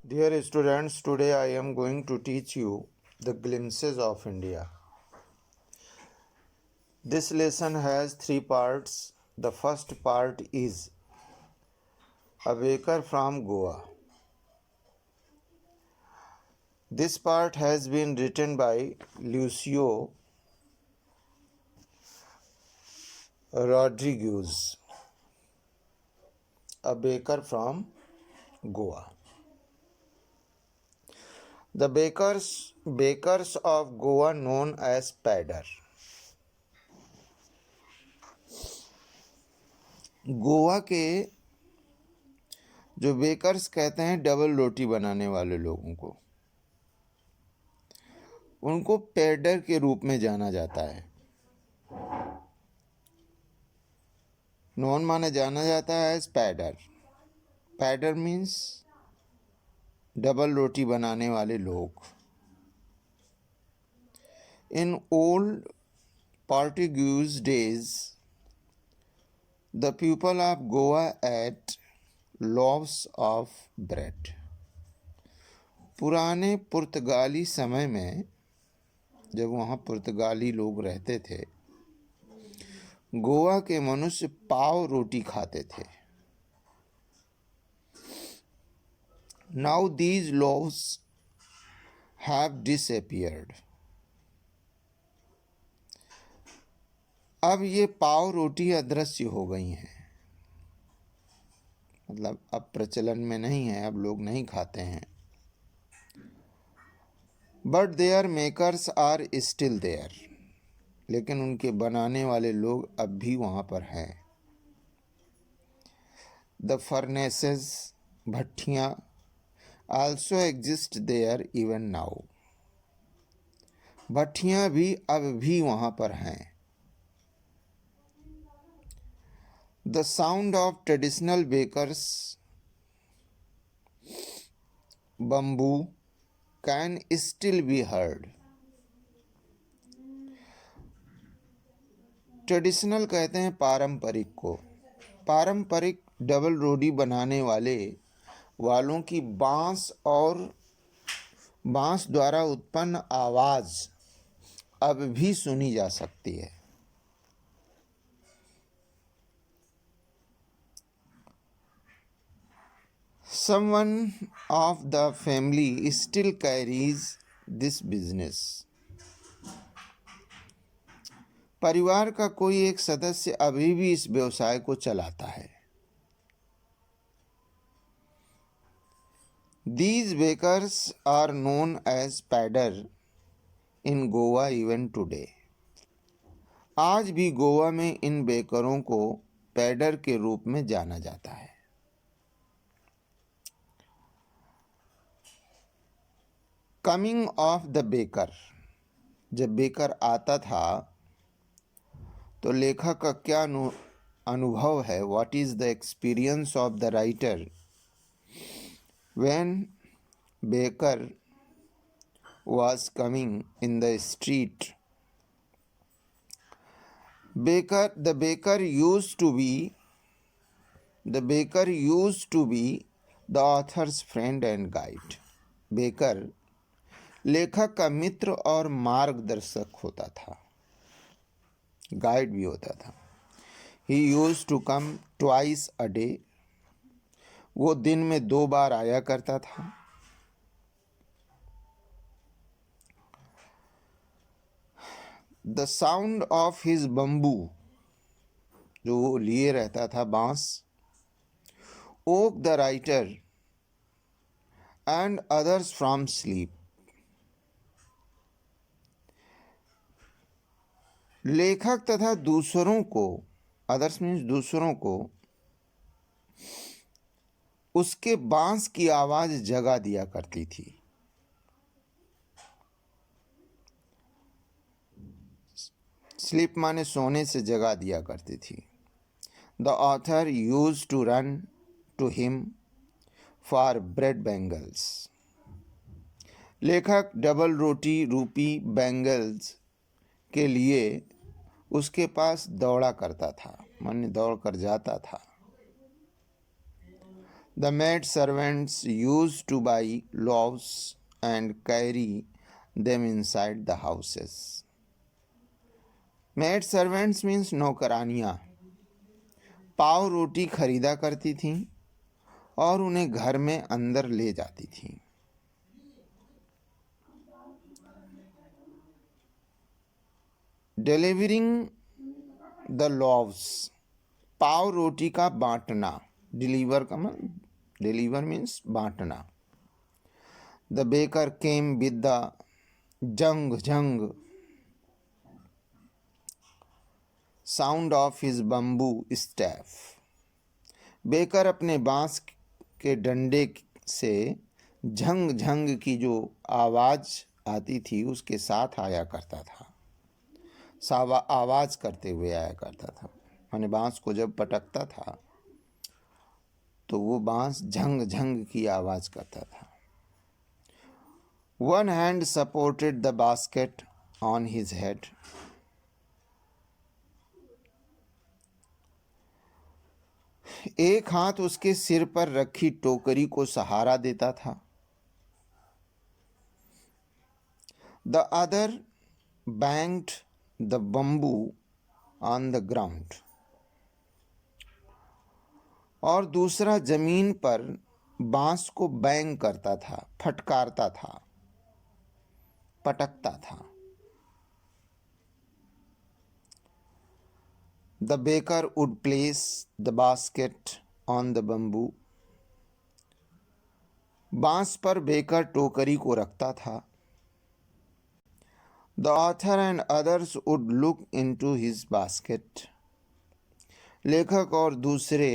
Dear students, today I am going to teach you the glimpses of India. This lesson has three parts. The first part is A Baker from Goa. This part has been written by Lucio Rodriguez, a baker from Goa. The bakers of Goa known as padder. Goa के जो bakers कहते हैं double रोटी बनाने वाले लोगों को, उनको पैडर के रूप में जाना जाता है। नॉन माने जाना जाता है एज पैडर। पैडर मीन्स डबल रोटी बनाने वाले लोग। In old Portuguese days, the people of Goa ate loaves of bread. पुराने पुर्तगाली समय में, जब वहाँ पुर्तगाली लोग रहते थे, गोवा के मनुष्य पाव रोटी खाते थे। Now these loaves have disappeared. अब ये पाव रोटी अदृश्य हो गई हैं, मतलब अब प्रचलन में नहीं है, अब लोग नहीं खाते हैं। But their makers are still there, लेकिन उनके बनाने वाले लोग अब भी वहाँ पर हैं। द फर्नेसेस, भट्ठियाँ, also exist there even now. भट्ठियाँ भी अब भी वहाँ पर हैं। The sound of traditional bakers' bamboo can still be heard. Traditional कहते हैं पारंपरिक को। पारंपरिक डबल रोटी बनाने वालों की बांस द्वारा उत्पन्न आवाज़ अब भी सुनी जा सकती है। Someone of the family still carries this business. परिवार का कोई एक सदस्य अभी भी इस व्यवसाय को चलाता है। These bakers are known as padder in Goa even today. आज भी गोवा में इन बेकरों को पैडर के रूप में जाना जाता है। कमिंग ऑफ द बेकर, जब बेकर आता था तो लेखक का क्या अनुभव है? What is the experience of the writer when baker was coming in the street? The baker used to be the author's friend and guide. Baker लेखक का मित्र और मार्गदर्शक होता था, गाइड भी होता था। He used to come twice a day. वो दिन में 2 बार आया करता था। The sound of his bamboo, जो वो लिए रहता था बांस, woke the writer and others from sleep. लेखक तथा दूसरों को, अदर्स मीन्स दूसरों को, उसके बांस की आवाज जगा दिया करती थी। स्लीप माने सोने से जगा दिया करती थी। The author use to run to him for bread bangles. लेखक डबल रोटी रूपी बैंगल्स के लिए उसके पास दौड़ा करता था, माने दौड़ कर जाता था। The maid servants used to buy loaves and carry them inside the houses. Maid servants means नौकरानियाँ पाव रोटी खरीदा करती थीं और उन्हें घर में अंदर ले जाती थीं. Delivering the loaves, पाव रोटी का बांटना. डिलीवर मीन्स बांटना. The baker came with the jung sound of his bamboo staff. Baker अपने बांस के डंडे से झंग की जो आवाज आती थी उसके साथ आया करता था. आवाज करते हुए आया करता था. माने बांस को जब पटकता था तो वो बांस झंग की आवाज करता था. One hand supported the basket on his head. एक हाथ उसके सिर पर रखी टोकरी को सहारा देता था. The other banged the bamboo on the ground. और दूसरा जमीन पर बांस को बैंग करता था, फटकारता था, पटकता था. The baker would place the basket on the bamboo. बांस पर बेकर टोकरी को रखता था. The author and others would look into his basket. लेखक और दूसरे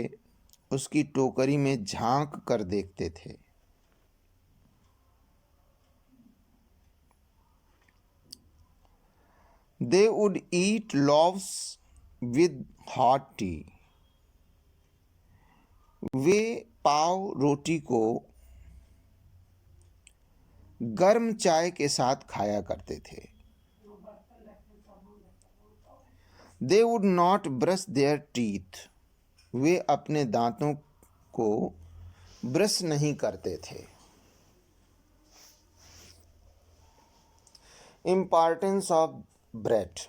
उसकी टोकरी में झांक कर देखते थे. They would eat loaves with hot tea. वे पाव रोटी को गर्म चाय के साथ खाया करते थे. They would not brush their teeth. वे अपने दांतों को ब्रश नहीं करते थे. Importance of bread.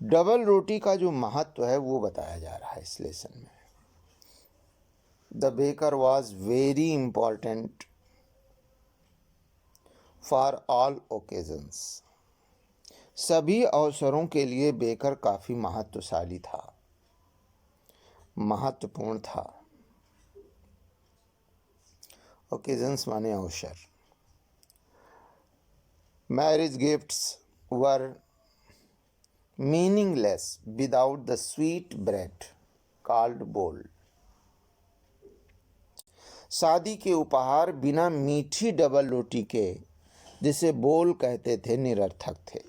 डबल रोटी का जो महत्व है वो बताया जा रहा है इस लेसन में. The baker was very important for all occasions. सभी अवसरों के लिए बेकर काफी महत्वशाली था, महत्वपूर्ण था. ओकेजन्स माने अवसर. Marriage gifts were meaningless without the sweet bread called bowl. शादी के उपहार बिना मीठी डबल रोटी के जिसे बोल कहते थे निरर्थक थे.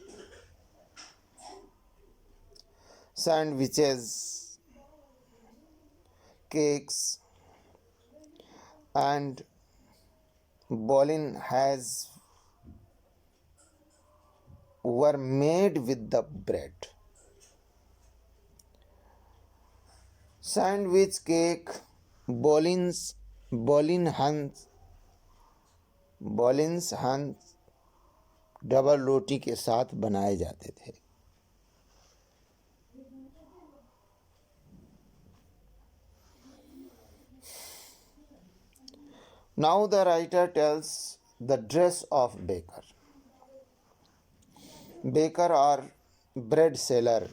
Sandwiches, cakes and bowling has were made with the bread. Sandwich, cake, bowling hands double रोटी के साथ बनाए जाते थे. Now the writer tells the dress of baker. Baker or bread seller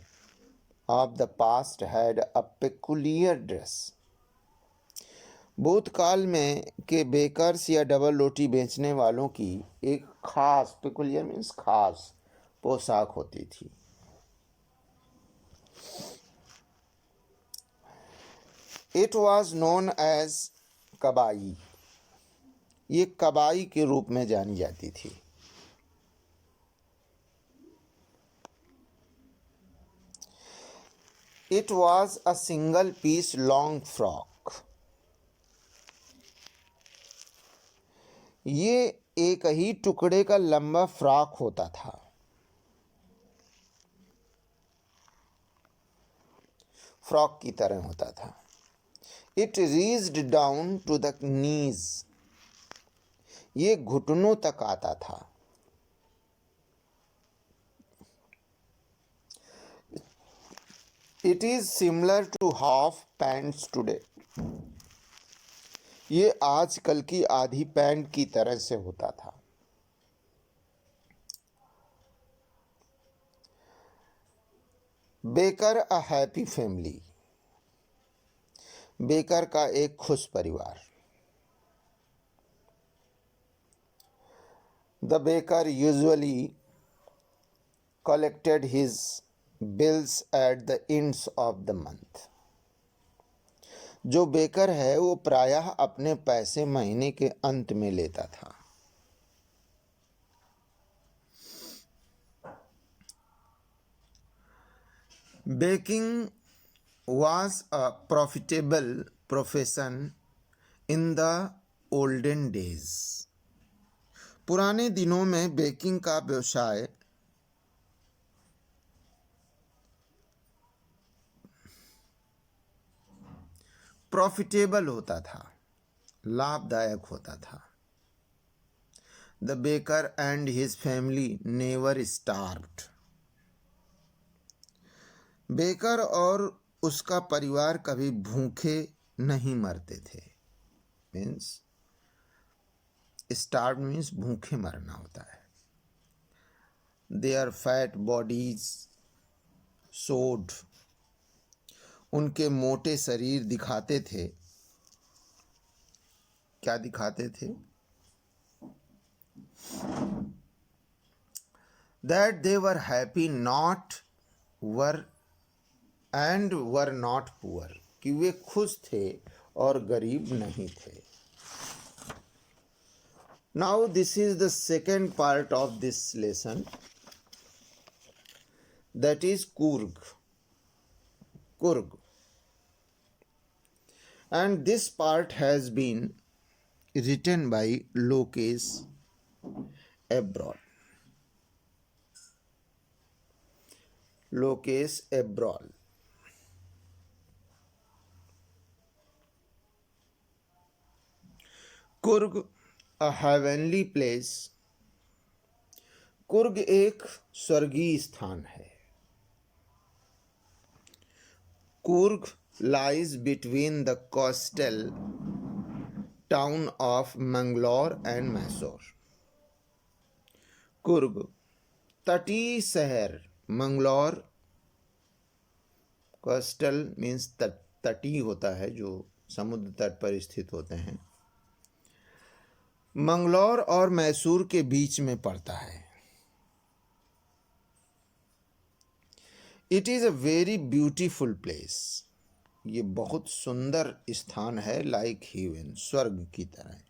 of the past had a peculiar dress. भूतकाल में के bakers या डबल रोटी बेचने वालों की एक खास, peculiar मीन्स खास, पोशाक होती थी. It was known as कबाई. ये कबाई के रूप में जानी जाती थी. It was a single piece long frock. ये एक ही टुकड़े का लंबा फ्रॉक होता था. फ्रॉक की तरह होता था। It reached down to the knees, ये घुटनों तक आता था। It is similar to half pants today, ये आजकल की आधी पैंट की तरह से होता था। Baker a happy family, baker का एक खुश परिवार। The baker usually collected his bills at the ends of the month, जो बेकर है वो प्रायः अपने पैसे महीने के अंत में लेता था। Baking was a profitable profession in the olden days, पुराने दिनों में बेकिंग का व्यवसाय प्रॉफिटेबल होता था, लाभदायक होता था। The baker and his family never starved, baker और उसका परिवार कभी भूखे नहीं मरते थे। मीन्स स्टार्व मीन्स भूखे मरना होता है। देयर फैट बॉडीज शोड, उनके मोटे शरीर दिखाते थे। क्या दिखाते थे? That they were happy not were and were not poor, कि वे खुश थे और गरीब नहीं थे। Now this is the second part of this lesson, that is Coorg. Coorg, and this part has been written by Lokesh Abroad. Lokesh Abroad. Coorg a heavenly place, Coorg एक स्वर्गीय स्थान है। Coorg lies between the coastal town of Mangalore and Mysore. Coorg तटीय शहर Manglaur, coastal means तटीय होता है, जो समुद्र तट पर स्थित होते हैं, मंगलौर और मैसूर के बीच में पड़ता है। It is a very beautiful place, ये बहुत सुंदर स्थान है। लाइक हेवन, स्वर्ग की तरह।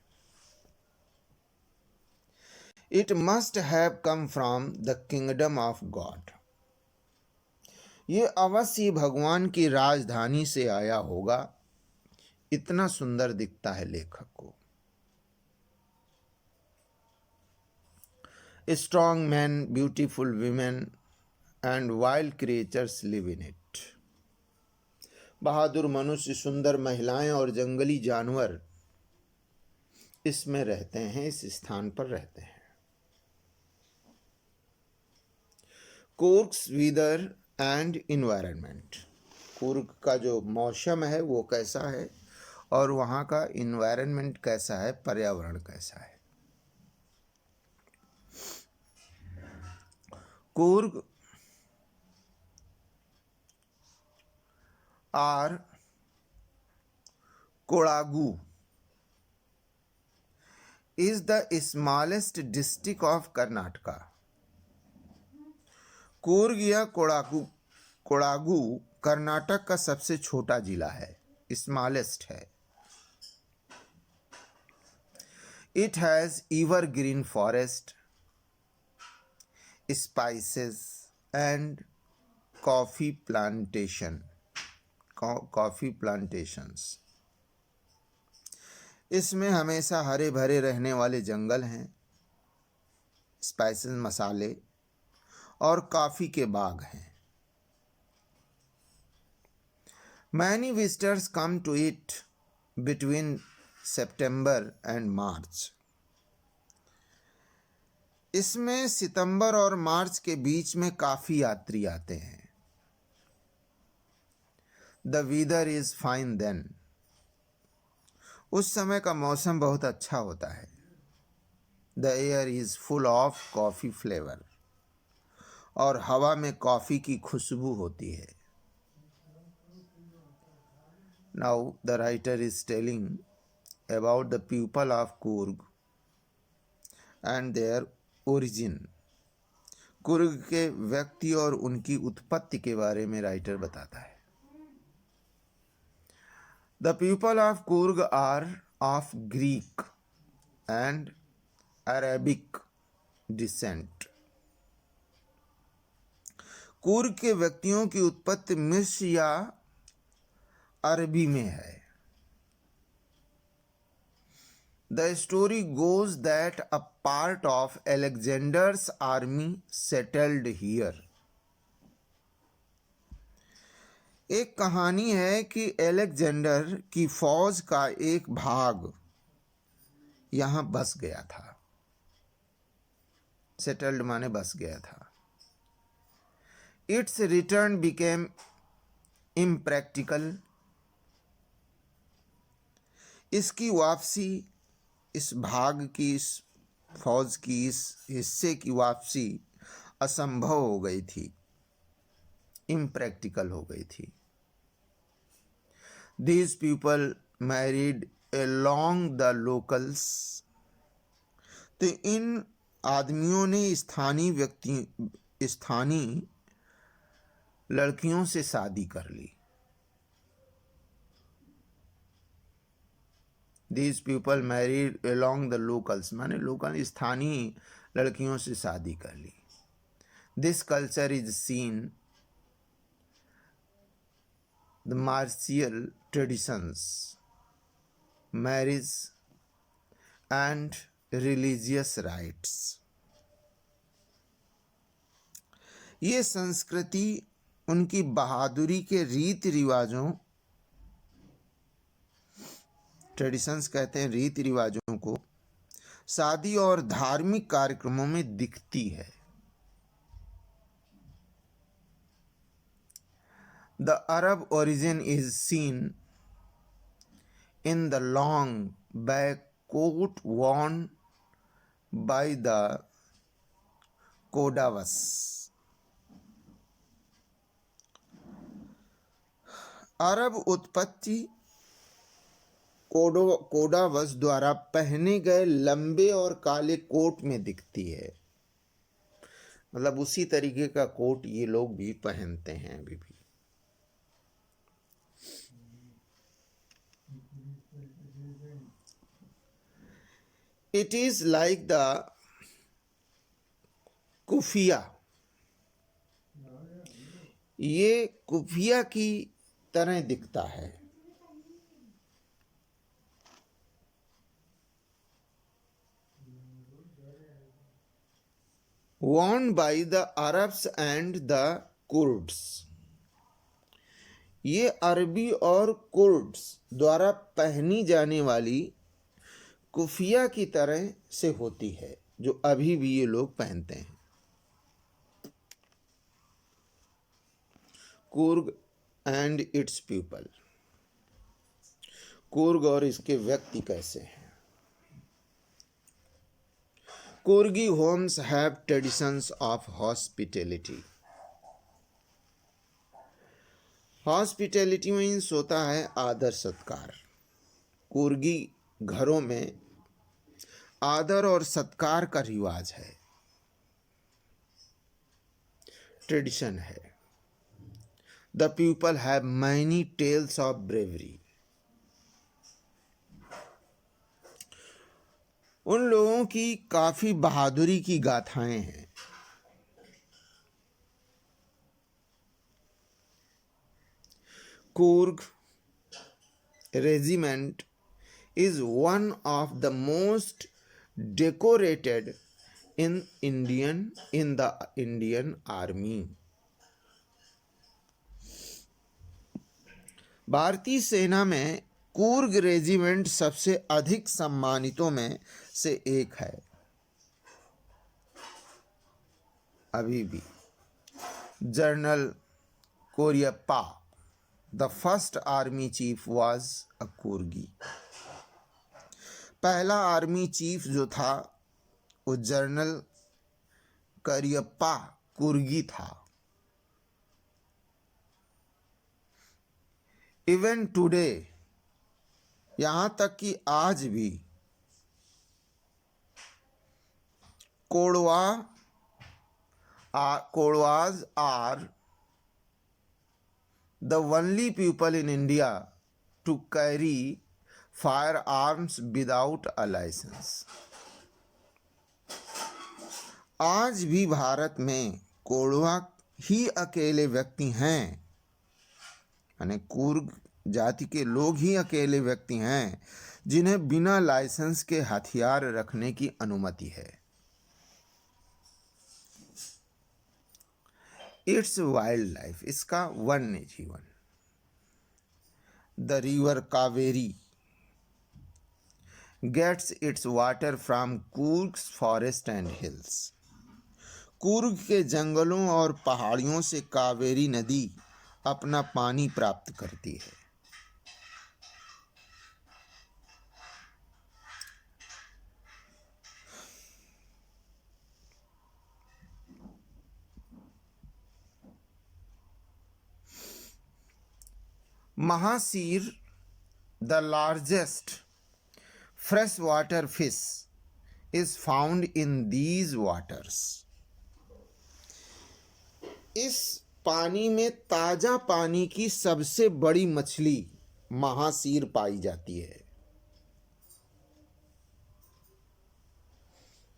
It must have come from the kingdom of God, ये अवश्य भगवान की राजधानी से आया होगा। इतना सुंदर दिखता है लेखक को। Strong man, beautiful women and wild creatures live in it, बहादुर मनुष्य, सुंदर महिलाएं और जंगली जानवर इसमें रहते हैं, इस स्थान पर रहते हैं। कुर्ग्स वेदर एंड इन्वायरमेंट, कुर्ग का जो मौसम है वो कैसा है और वहाँ का इन्वायरमेंट कैसा है, पर्यावरण कैसा है। Coorg or Kodagu is the smallest district of Karnataka, Coorg या कोडागु कर्नाटक का सबसे छोटा जिला है, स्मॉलेस्ट है। It has evergreen forest, spices and coffee plantations, इसमें हमेशा हरे भरे रहने वाले जंगल हैं, स्पाइसेस मसाले और कॉफ़ी के बाग हैं। Many visitors come to it between September and March. इसमें सितंबर और मार्च के बीच में काफी यात्री आते हैं. The weather is fine then. उस समय का मौसम बहुत अच्छा होता है. The air is full of coffee flavor. और हवा में कॉफी की खुशबू होती है. Now the writer is telling about the people of Coorg and their origin. Coorg के व्यक्ति और उनकी उत्पत्ति के बारे में राइटर बताता है. The people of Coorg are of Greek and Arabic descent. Coorg के व्यक्तियों की उत्पत्ति मिस्र या अरबी में है. The story goes that a part of Alexander's army settled here. एक कहानी है कि अलेक्जेंडर की फौज का एक भाग यहां बस गया था. सेटल्ड माने बस गया था. Its return became impractical. इसकी वापसी, इस भाग की, इस फौज की, इस हिस्से की वापसी असंभव हो गई थी. इम्प्रैक्टिकल हो गई थी. These people married along the locals. तो इन आदमियों ने स्थानीय लड़कियों से शादी कर ली. These people married along the locals माने लोकल, स्थानीय लड़कियों से शादी कर ली. This culture is seen the martial traditions, marriage and religious rites. ये संस्कृति उनकी बहादुरी के रीति रिवाजों, ट्रेडिशंस कहते हैं रीति रिवाजों को, शादी और धार्मिक कार्यक्रमों में दिखती है. The Arab origin is seen in the long back coat worn by the Kodavas. अरब उत्पत्ति कोडावस द्वारा पहने गए लंबे और काले कोट में दिखती है. मतलब उसी तरीके का कोट ये लोग भी पहनते हैं अभी भी. It is like the keffiyeh. ये कुफिया की तरह दिखता है. Worn by the Arabs and the Kurds. ये अरबी और कुर्ड्स द्वारा पहनी जाने वाली कुफिया की तरह से होती है, जो अभी भी ये लोग पहनते हैं. Coorg and its people. Coorg और इसके व्यक्ति कैसे हैं. Coorgi homes have traditions of hospitality. Hospitality means होता है आदर सत्कार. कुर्गी घरों में आदर और सत्कार का रिवाज है, ट्रेडिशन है. The people have many tales of bravery. उन लोगों की काफी बहादुरी की गाथाएं हैं. Coorg regiment is one of the most decorated in the Indian army. भारतीय सेना में कूर्ग रेजिमेंट सबसे अधिक सम्मानितों में से एक है अभी भी। General Cariappa, the first army chief, was a Coorgi. पहला आर्मी चीफ जो था वो जनरल करियप्पा कुर्गी था। इवन टुडे, यहां तक कि आज भी कोड़वाज are the only people in India to carry firearms without a license। आज भी भारत में कोड़वा ही अकेले व्यक्ति हैं, यानी कूर्ग जाति के लोग ही अकेले व्यक्ति हैं जिन्हें बिना लाइसेंस के हथियार रखने की अनुमति है। इट्स वाइल्ड लाइफ, इसका वन्य जीवन। The river Kaveri gets its water from Coorg's forest and hills. Coorg के जंगलों और पहाड़ियों से कावेरी नदी अपना पानी प्राप्त करती है। Mahseer, the largest freshwater fish, is found in these waters। इस पानी में ताजा पानी की सबसे बड़ी मछली महासीर पाई जाती है।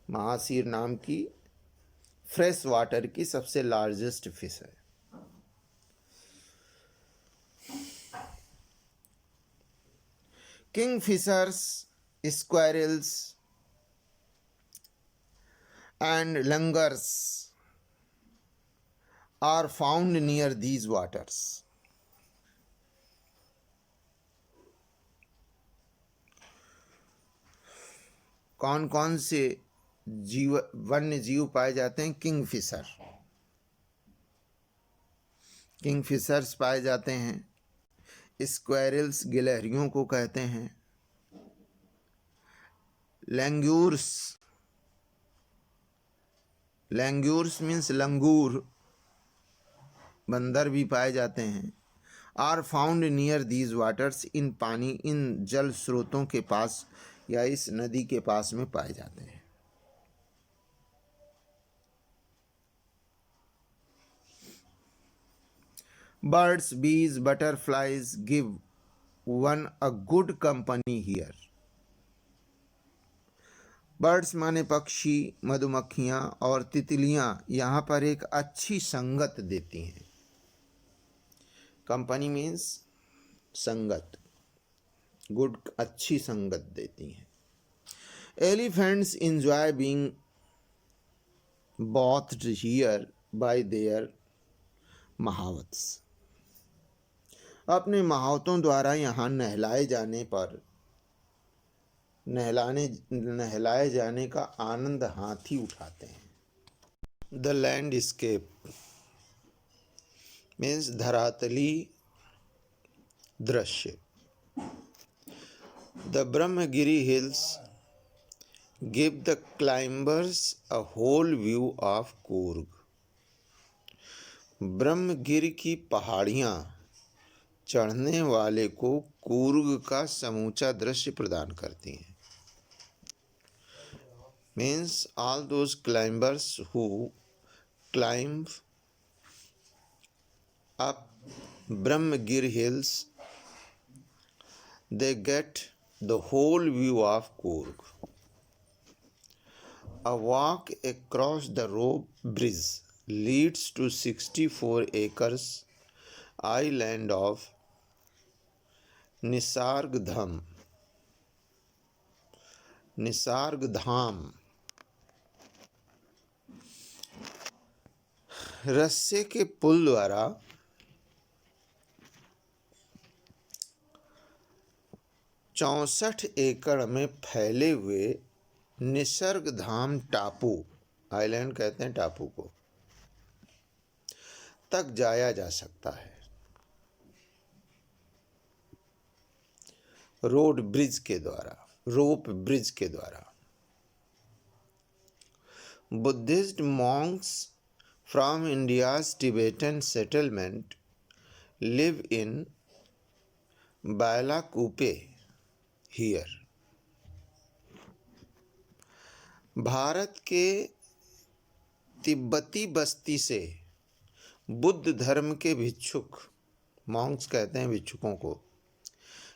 महासीर नाम की फ्रेश वाटर की सबसे लार्जेस्ट फिश है। Kingfishers, squirrels and langurs are found near these waters। कौन कौन से वन्य जीव पाए जाते हैं? किंगफिशर्स पाए जाते हैं। स्क्वेरल्स गिलहरियों को कहते हैं। लैंग्यूर्स मीन्स लंगूर, बंदर भी पाए जाते हैं। Are found near these waters, इन जल स्रोतों के पास या इस नदी के पास में पाए जाते हैं। Birds, bees, butterflies give one a good company here। Birds माने पक्षी, मधुमक्खियां और तितलियां यहाँ पर एक अच्छी संगत देती हैं। कंपनी मीन्स संगत, गुड, अच्छी संगत देती हैं। Elephants enjoy being bathed here by their mahouts. अपने महावतों द्वारा यहाँ नहलाए जाने का आनंद हाथी उठाते हैं। द लैंडस्केप मीन्स धरातली दृश्य। The Brahmagiri hills give the climbers a whole view of Coorg. Brahmagiri की पहाड़ियाँ चढ़ने वाले को कूर्ग का समूचा दृश्य प्रदान करती हैं। Means all those climbers who climb up Brahmagir hills, they get the whole view of Coorg। A walk across the rope bridge leads to 64 acres island of निसर्गधाम। रस्से के पुल द्वारा 64 एकड़ में फैले हुए निसर्ग धाम टापू, आइलैंड कहते हैं टापू को, तक जाया जा सकता है रोप ब्रिज के द्वारा। Buddhist Monks from India's Tibetan settlement live in Bylakuppe here. Bharat के तिब्बती बस्ती से बुद्ध धर्म के भिक्षुक, मॉन्क्स कहते हैं भिक्षुकों को,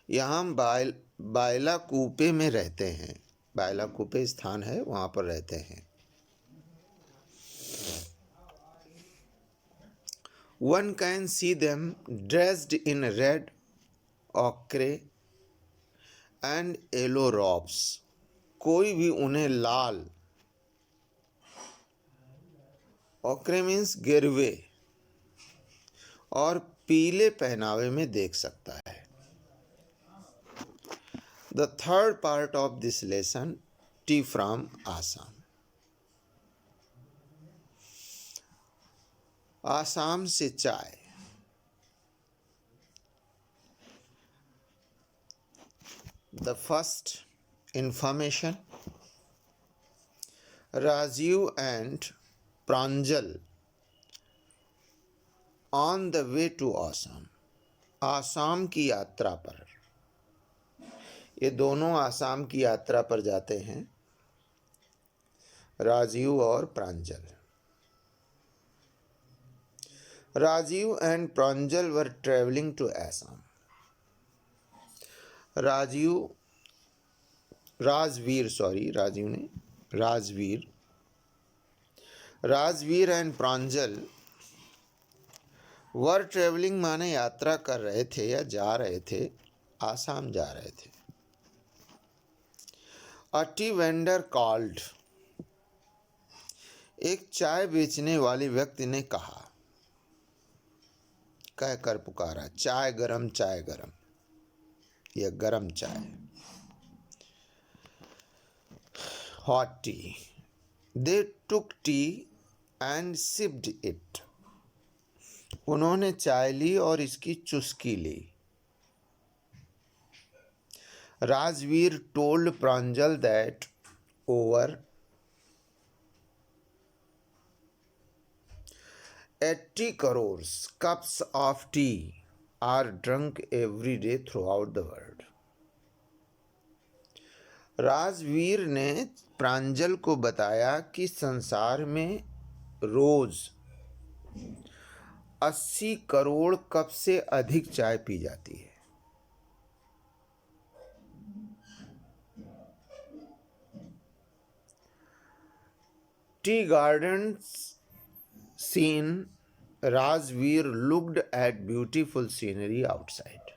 यहाँ बायलाकुप्पे में रहते हैं। बायलाकुप्पे स्थान है, वहाँ पर रहते हैं। One can see them dressed in red, ochre and yellow robes. कोई भी उन्हें लाल, ochre means गिरवे, और पीले पहनावे में देख सकता है। The third part of this lesson, tea from Assam. Assam से चाय। The first information, Rajiv and Pranjal on the way to Assam. Assam की यात्रा पर, ये दोनों आसाम की यात्रा पर जाते हैं, राजीव और प्रांजल। Rajiv and Pranjal were traveling to Assam. Rajveer and Pranjal were traveling माने यात्रा कर रहे थे या जा रहे थे, आसाम जा रहे थे। A tea vendor called. एक चाय बेचने वाले व्यक्ति ने कहा, कहकर पुकारा, चाय गरम या गरम चाय। Hot tea. They took tea and sipped it. उन्होंने चाय ली और इसकी चुस्की ली। Rajveer told Pranjal that over 80 crores cups of tea are drunk every day throughout the world. Rajveer ने प्रांजल को बताया कि संसार में रोज 80 करोड़ कप से अधिक चाय पी जाती है। Tea gardens scene, Rajveer looked at beautiful scenery outside.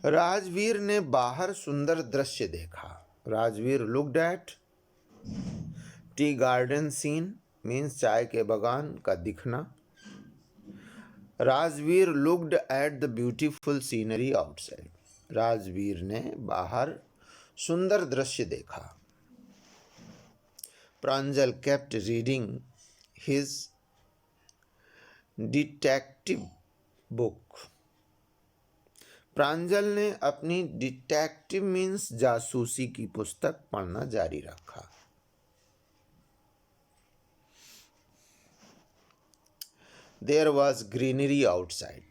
Rajveer ने बाहर सुंदर दृश्य देखा। Rajveer looked at tea garden scene means चाय के बगान का दिखना। Rajveer looked at the beautiful scenery outside. Rajveer ने बाहर सुंदर दृश्य देखा। Pranjal kept reading his detective book. प्रांजल ने अपनी डिटेक्टिव मीन्स जासूसी की पुस्तक पढ़ना जारी रखा। There was greenery outside.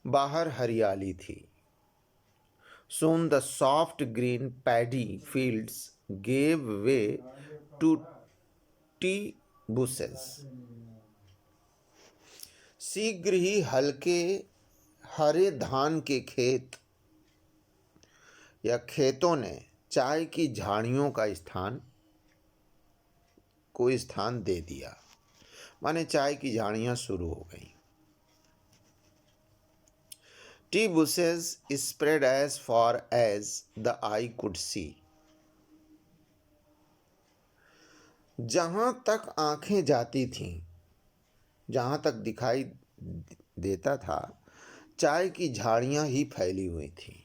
बाहर हरियाली थी। Soon the soft green paddy fields gave way to tea bushes. शीघ्र ही हल्के हरे धान के खेत या खेतों ने चाय की झाड़ियों का स्थान दे दिया, माने चाय की झाड़ियां शुरू हो गई। T bushes spread as far as the eye could see. जहां तक आंखें जाती थीं, जहाँ तक दिखाई देता था चाय की झाड़ियाँ ही फैली हुई थी।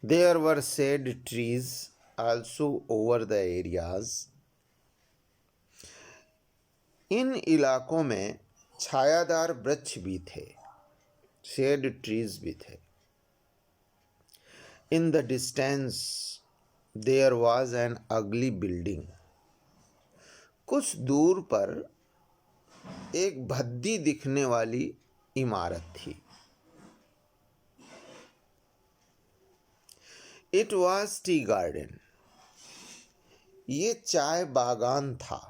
There were shade trees also over the areas. इन इलाकों में छायादार वृक्ष भी थे, शेड ट्रीज भी थे। In the distance there was an ugly building. कुछ दूर पर एक भद्दी दिखने वाली इमारत थी। It was tea garden. ये चाय बागान था।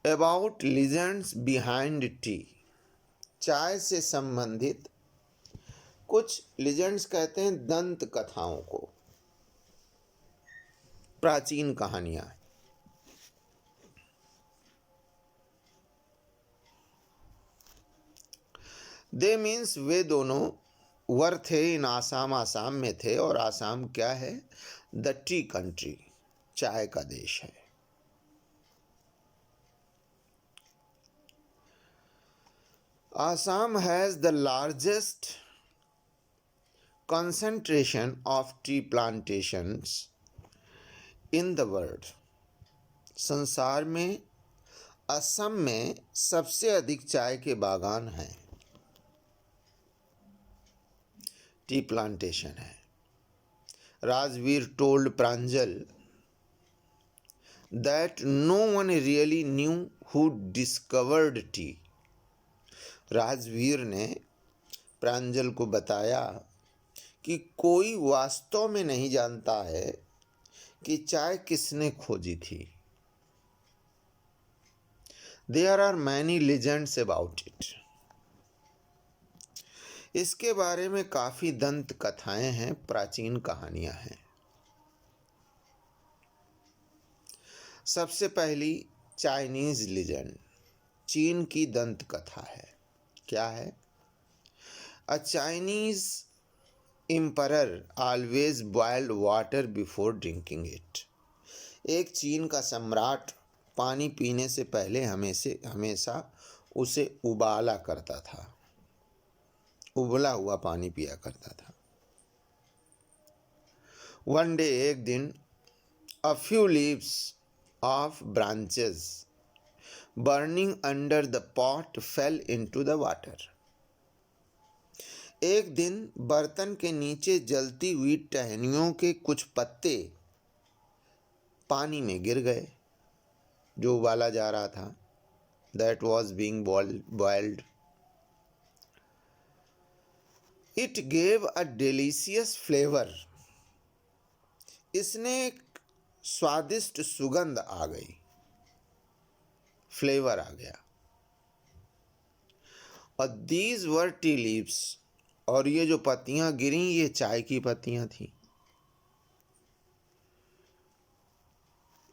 About legends behind tea. चाय से संबंधित कुछ लीजेंड्स कहते हैं दंत कथाओं को, प्राचीन कहानियां। दे मीन्स वे दोनों वर थे इन आसाम, आसाम में थे। और आसाम क्या है? द टी कंट्री, चाय का देश है। Assam has the largest concentration of tea plantations in the world. संसार में असम में सबसे अधिक चाय के बागान हैं, टी प्लांटेशन है। Rajveer told Pranjal that no one really knew who discovered tea. Rajveer ने प्रांजल को बताया कि कोई वास्तव में नहीं जानता है कि चाय किसने खोजी थी। There are many legends about it. इसके बारे में काफी दंत कथाएं हैं, प्राचीन कहानियां हैं। सबसे पहली चाइनीज लीजेंड, चीन की दंत कथा है। क्या है? A Chinese Emperor always boiled water before drinking it. एक चीन का सम्राट पानी पीने से पहले हमेशा उसे उबाला करता था, उबला हुआ पानी पिया करता था। One day, एक दिन, a few leaves of branches burning under the pot fell into the water. एक दिन बर्तन के नीचे जलती हुई टहनियों के कुछ पत्ते पानी में गिर गए, जो उबाला जा रहा था। That was being boiled. It gave a delicious flavor. इसने एक स्वादिष्ट सुगंध आ गई, फ्लेवर आ गया। और these were tea leaves. और ये जो पत्तियां गिरी ये चाय की पत्तियां थी।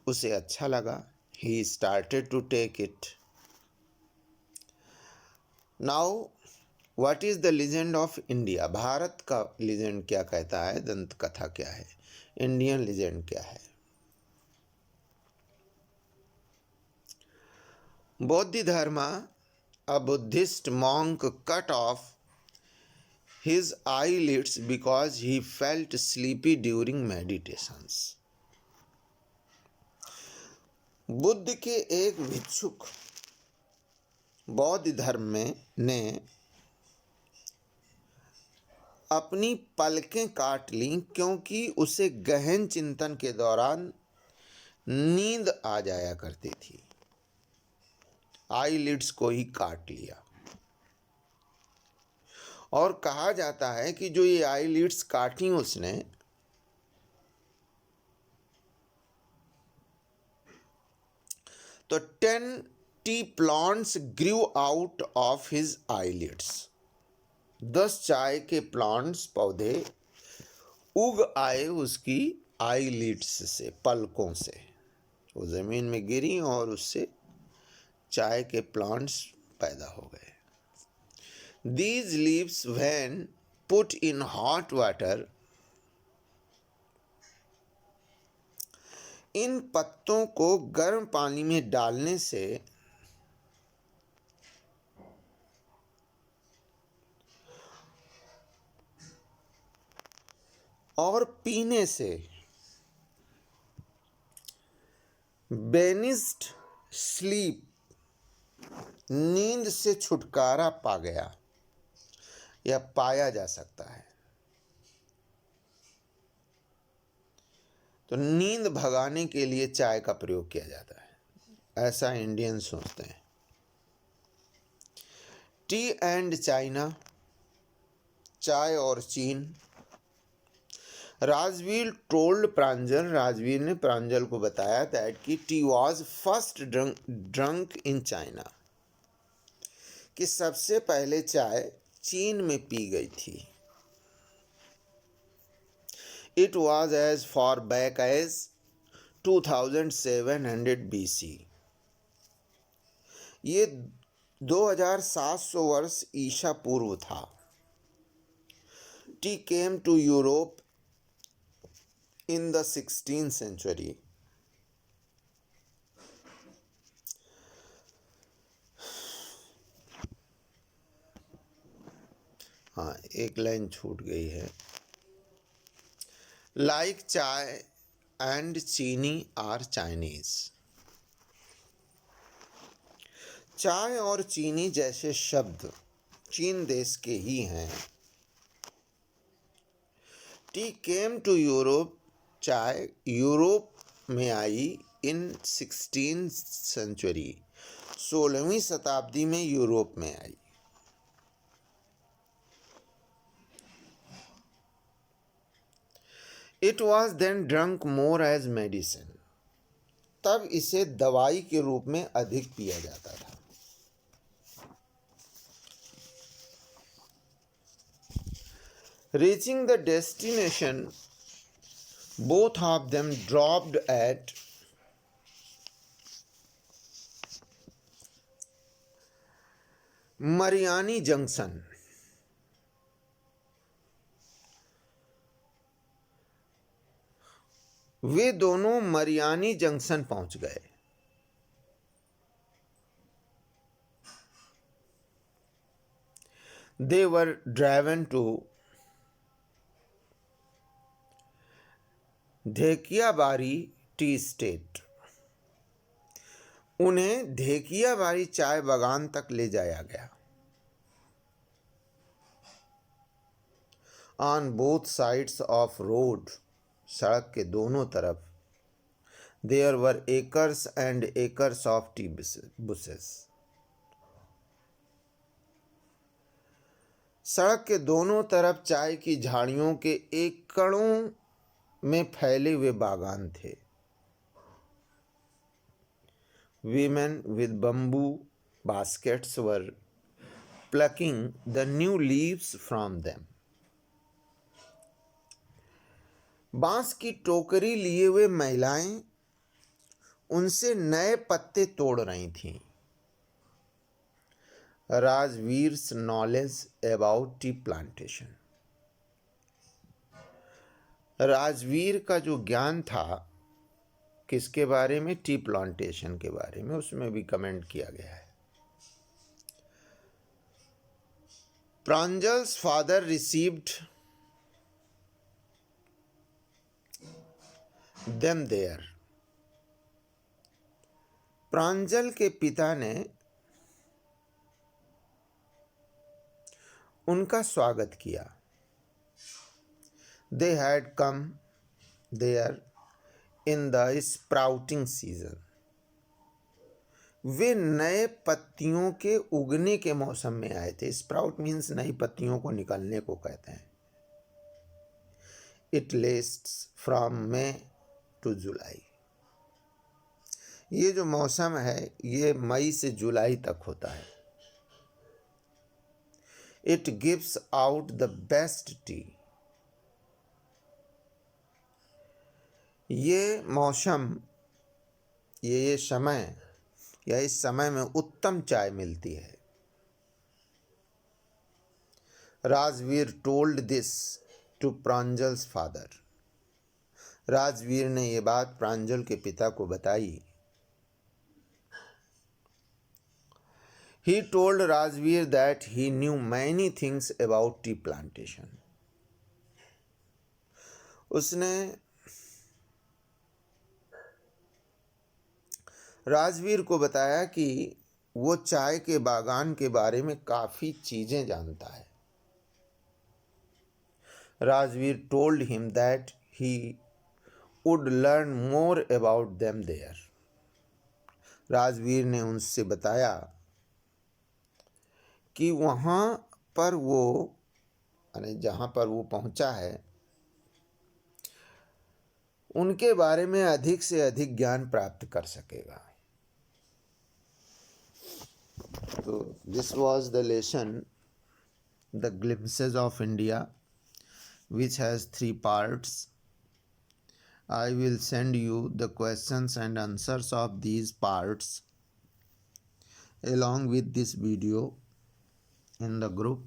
उसे अच्छा लगा। He started to take it. Now, what is the legend of India? Bharat का legend क्या कहता है? दंत कथा क्या है? इंडियन legend क्या है? Bodhidharma, a Buddhist monk, cut off his eyelids because he felt sleepy during meditations. Buddha के एक भिक्षुक बौद्ध धर्म में ने अपनी पलकें काट लीं क्योंकि उसे गहन चिंतन के दौरान नींद आ जाया करती थी। आईलिड्स को ही काट लिया। और कहा जाता है कि जो ये आईलिड्स काटी उसने, तो 10 T plants Guru out of his eyelids. 10 चाय के प्लांट्स, पौधे उग आए उसकी आईलिड्स से, पलकों से। वो जमीन में गिरी और उससे चाय के प्लांट्स पैदा हो गए। These leaves, when put in hot water, इन पत्तों को गर्म पानी में डालने से और पीने से बेनिस्ड स्लीप, नींद से छुटकारा पा गया या पाया जा सकता है। तो नींद भगाने के लिए चाय का प्रयोग किया जाता है, ऐसा इंडियन सोचते हैं। टी एंड चाइना, चाय और चीन। राजवीर टोल्ड प्रांजल, राजवीर ने प्रांजल को बताया दैट कि T was first drunk in China, कि सबसे पहले चाय चीन में पी गई थी। It was as far back as 2700 BC. ये 2700 वर्ष ईसा पूर्व था। Tea came to Europe in the 16th century. हाँ, एक लाइन छूट गई है। Like chai and चीनी are Chinese. चाय और चीनी जैसे शब्द चीन देश के ही हैं। टी केम टू यूरोप, चाय यूरोप में आई इन 16th सेंचुरी, 16वीं शताब्दी में यूरोप में आई। It was then drunk more as medicine. तब इसे दवाई के रूप में अधिक पिया जाता था। Reaching the destination, both of them dropped at Mariani Junction. वे दोनों मरियानी जंक्शन पहुंच गए। They were driven to Dhekiabari tea estate. उन्हें धेकियाबारी चाय बागान तक ले जाया गया। On both sides of road, सड़क के दोनों तरफ there were acres and acres of tea bushes. सड़क के दोनों तरफ चाय की झाड़ियों के एकड़ों में फैले हुए बागान थे। Women with bamboo baskets were plucking the new leaves from them. बांस की टोकरी लिए हुए महिलाएं उनसे नए पत्ते तोड़ रही थीं। Rajveer's knowledge about tea plantation, Rajveer का जो ज्ञान था किसके बारे में, टी प्लांटेशन के बारे में, उसमें भी कमेंट किया गया है। Pranjal's father received them there. Pranjal के पिता ने उनका स्वागत किया। They had come there in the sprouting season. वे नए पत्तियों के उगने के मौसम में आए थे। स्प्राउट मीन्स नई पत्तियों को निकलने को कहते हैं। It lasts from May to July. ये जो मौसम है ये मई से जुलाई तक होता है। It gives out the best tea. ये मौसम, ये समय या इस समय में उत्तम चाय मिलती है। Rajveer told this to Pranjal's father. Rajveer ने ये बात प्रांजल के पिता को बताई। He told Rajveer that he knew many things about tea plantation. उसने राजवीर को बताया कि वो चाय के बागान के बारे में काफी चीजें जानता है। Rajveer told him that he would learn more about them there. Rajveer ने उनसे बताया कि वहाँ पर वो यानी जहाँ पर वो पहुँचा है उनके बारे में अधिक से अधिक ज्ञान प्राप्त कर सकेगा। तो this was the lesson the glimpses of India which has 3 parts. I will send you the questions and answers of these parts along with this video in the group,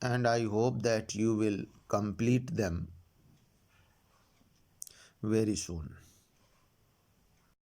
and I hope that you will complete them very soon.